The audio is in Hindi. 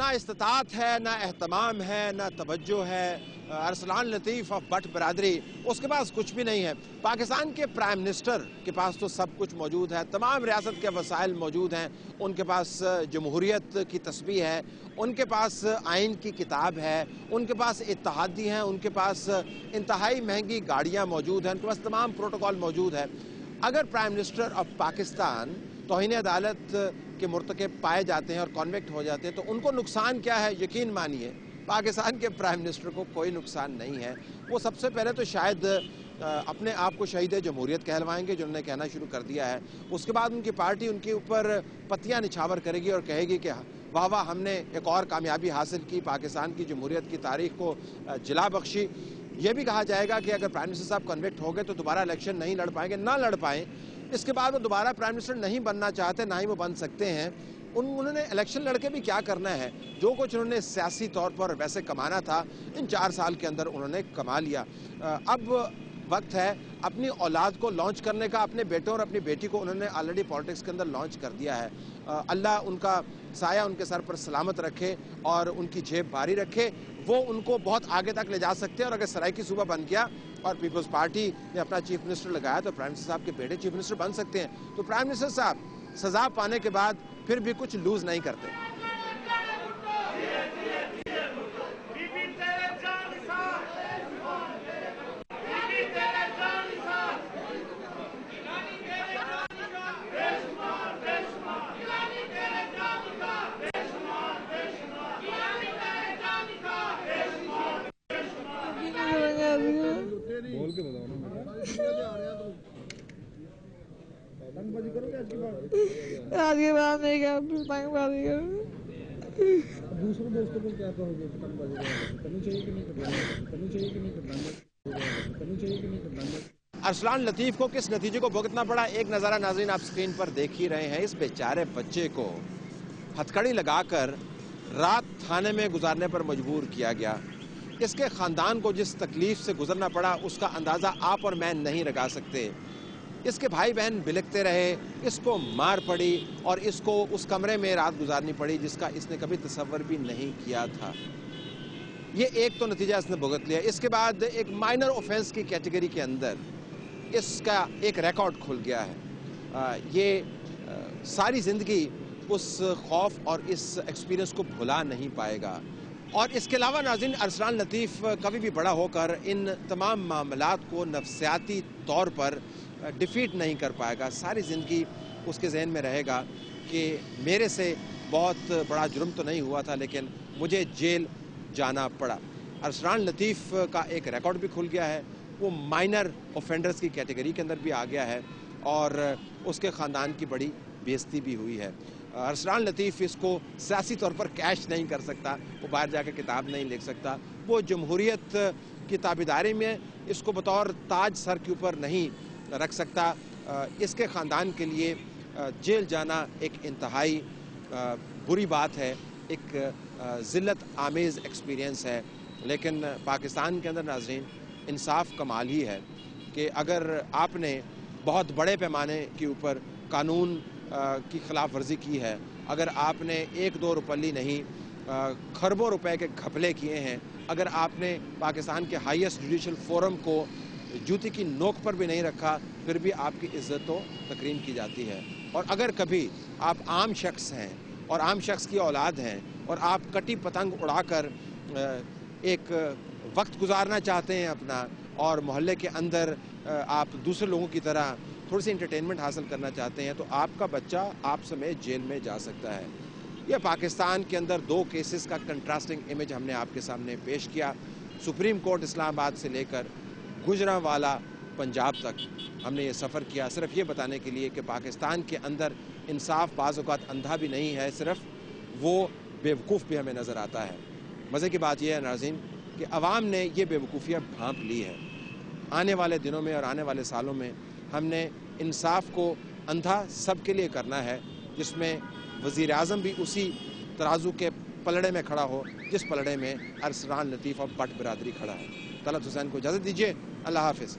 ना इस्तात है, ना एहतमाम है, ना तवज्जो है। अरसलान लतीफ़ ऑफ भट्ट बरादरी, उसके पास कुछ भी नहीं है। पाकिस्तान के प्राइम मिनिस्टर के पास तो सब कुछ मौजूद है, तमाम रियासत के वसाइल मौजूद हैं, उनके पास जमहूरियत की तस्बीह है, उनके पास आइन की किताब है, उनके पास इत्तेहादी हैं, उनके पास इंतहाई महंगी गाड़ियाँ मौजूद हैं, उनके पास तमाम प्रोटोकॉल मौजूद है। अगर प्राइम मिनिस्टर ऑफ पाकिस्तान तौहीन अदालत के मुर्तकब पाए जाते हैं और कॉन्विक्ट हो जाते हैं तो उनको नुकसान क्या है? यकीन मानिए पाकिस्तान के प्राइम मिनिस्टर को कोई नुकसान नहीं है। वो सबसे पहले तो शायद अपने आप को शहीद जमहूरियत कहलवाएंगे, जिन्होंने कहना शुरू कर दिया है। उसके बाद उनकी पार्टी उनके ऊपर पत्तियां निछावर करेगी और कहेगी कि वाह वाह, हमने एक और कामयाबी हासिल की, पाकिस्तान की जमहूरियत की तारीख को जिला बख्शी। ये भी कहा जाएगा कि अगर प्राइम मिनिस्टर साहब कन्विक्ट हो गए तो दोबारा इलेक्शन नहीं लड़ पाएंगे, ना लड़ पाएँ, इसके बाद वो दोबारा प्राइम मिनिस्टर नहीं बनना चाहते, ना ही वो बन सकते हैं। उन्होंने इलेक्शन लड़के भी क्या करना है? जो कुछ उन्होंने सियासी तौर पर वैसे कमाना था इन 4 साल के अंदर उन्होंने कमा लिया। अब वक्त है अपनी औलाद को लॉन्च करने का। अपने बेटों और अपनी बेटी को उन्होंने ऑलरेडी पॉलिटिक्स के अंदर लॉन्च कर दिया है। अल्लाह उनका साया उनके सर पर सलामत रखे और उनकी जेब भारी रखे। वो उनको बहुत आगे तक ले जा सकते हैं और अगर सराइकी सूबा बन गया और पीपल्स पार्टी ने अपना चीफ मिनिस्टर लगाया तो प्राइम मिनिस्टर साहब के बेटे चीफ मिनिस्टर बन सकते हैं। तो प्राइम मिनिस्टर साहब सजा पाने के बाद फिर भी कुछ लूज नहीं करते। बोल के बताओ ना। आज के बाद नहीं क्या पतंगबाजी करो। दूसरे दोस्तों को क्या कहोगे? पतंगबाजी करनी चाहिए कि नहीं करनी चाहिए कि नहीं करनी चाहिए कि नहीं करनी? अरसलान लतीफ़ को किस नतीजे को भुगतना पड़ा, एक नज़ारा नाज़रीन आप स्क्रीन पर देख ही रहे हैं। इस बेचारे बच्चे को हथकड़ी लगाकर रात थाने में गुजारने पर मजबूर किया गया। इसके ख़ानदान को जिस तकलीफ़ से गुजरना पड़ा उसका अंदाज़ा आप और मैं नहीं लगा सकते। इसके भाई बहन बिलखते रहे, इसको मार पड़ी और इसको उस कमरे में रात गुजारनी पड़ी जिसका इसने कभी तसव्वुर भी नहीं किया था। ये एक तो नतीजा इसने भुगत लिया। इसके बाद एक माइनर ऑफेंस की कैटेगरी के अंदर इसका एक रिकॉर्ड खुल गया है। ये सारी ज़िंदगी उस खौफ और इस एक्सपीरियंस को भुला नहीं पाएगा। और इसके अलावा नाज़रीन, अरसलान लतीफ़ कभी भी बड़ा होकर इन तमाम मामलात को नफ्सियाती तौर पर डिफीट नहीं कर पाएगा। सारी ज़िंदगी उसके जहन में रहेगा कि मेरे से बहुत बड़ा जुर्म तो नहीं हुआ था लेकिन मुझे जेल जाना पड़ा। अरसलान लतीफ़ का एक रिकॉर्ड भी खुल गया है, वो माइनर ऑफेंडर्स की कैटेगरी के अंदर भी आ गया है और उसके ख़ानदान की बड़ी बेइज्जती भी हुई है। अरसलान लतीफ़ इसको सियासी तौर पर कैश नहीं कर सकता, वो बाहर जाकर किताब नहीं लिख सकता, वो जमहूरियत की ताबेदारी में इसको बतौर ताज सर के ऊपर नहीं रख सकता। इसके ख़ानदान के लिए जेल जाना एक इंतहाई बुरी बात है, एक ज़िल्लत आमेज़ एक्सपीरियंस है। लेकिन पाकिस्तान के अंदर नाज़रीन इंसाफ कमाल ही है कि अगर आपने बहुत बड़े पैमाने के ऊपर कानून की खिलाफ वर्जी की है, अगर आपने 1-2 रुपये नहीं खरबों रुपए के घपले किए हैं, अगर आपने पाकिस्तान के हाईएस्ट जुडिशल फोरम को जूती की नोक पर भी नहीं रखा, फिर भी आपकी इज्जत तो तकरीम की जाती है। और अगर कभी आप आम शख्स हैं और आम शख्स की औलाद हैं और आप कटी पतंग उड़ाकर एक वक्त गुजारना चाहते हैं अपना और मोहल्ले के अंदर आप दूसरे लोगों की तरह थोड़ी सी इंटरटेनमेंट हासिल करना चाहते हैं तो आपका बच्चा आप समेत जेल में जा सकता है। यह पाकिस्तान के अंदर 2 केसेस का कंट्रास्टिंग इमेज हमने आपके सामने पेश किया। सुप्रीम कोर्ट इस्लामाबाद से लेकर गुजरांवाला पंजाब तक हमने ये सफ़र किया सिर्फ ये बताने के लिए कि पाकिस्तान के अंदर इंसाफ बाज़ औक़ात अंधा भी नहीं है, सिर्फ वो बेवकूफ़ भी हमें नज़र आता है। मज़े की बात यह है नाज़रीन कि अवाम ने ये बेवकूफ़ियाँ भांप ली है। आने वाले दिनों में और आने वाले सालों में हमने इंसाफ को अंधा सब के लिए करना है, जिसमें वज़ीर आज़म भी उसी तराजू के पलड़े में खड़ा हो जिस पलड़े में अरसलान लतीफ़ और भट्ट बिरादरी खड़ा है। तलत हुसैन को इजाज़त दीजिए। अल्लाह हाफ़िज़।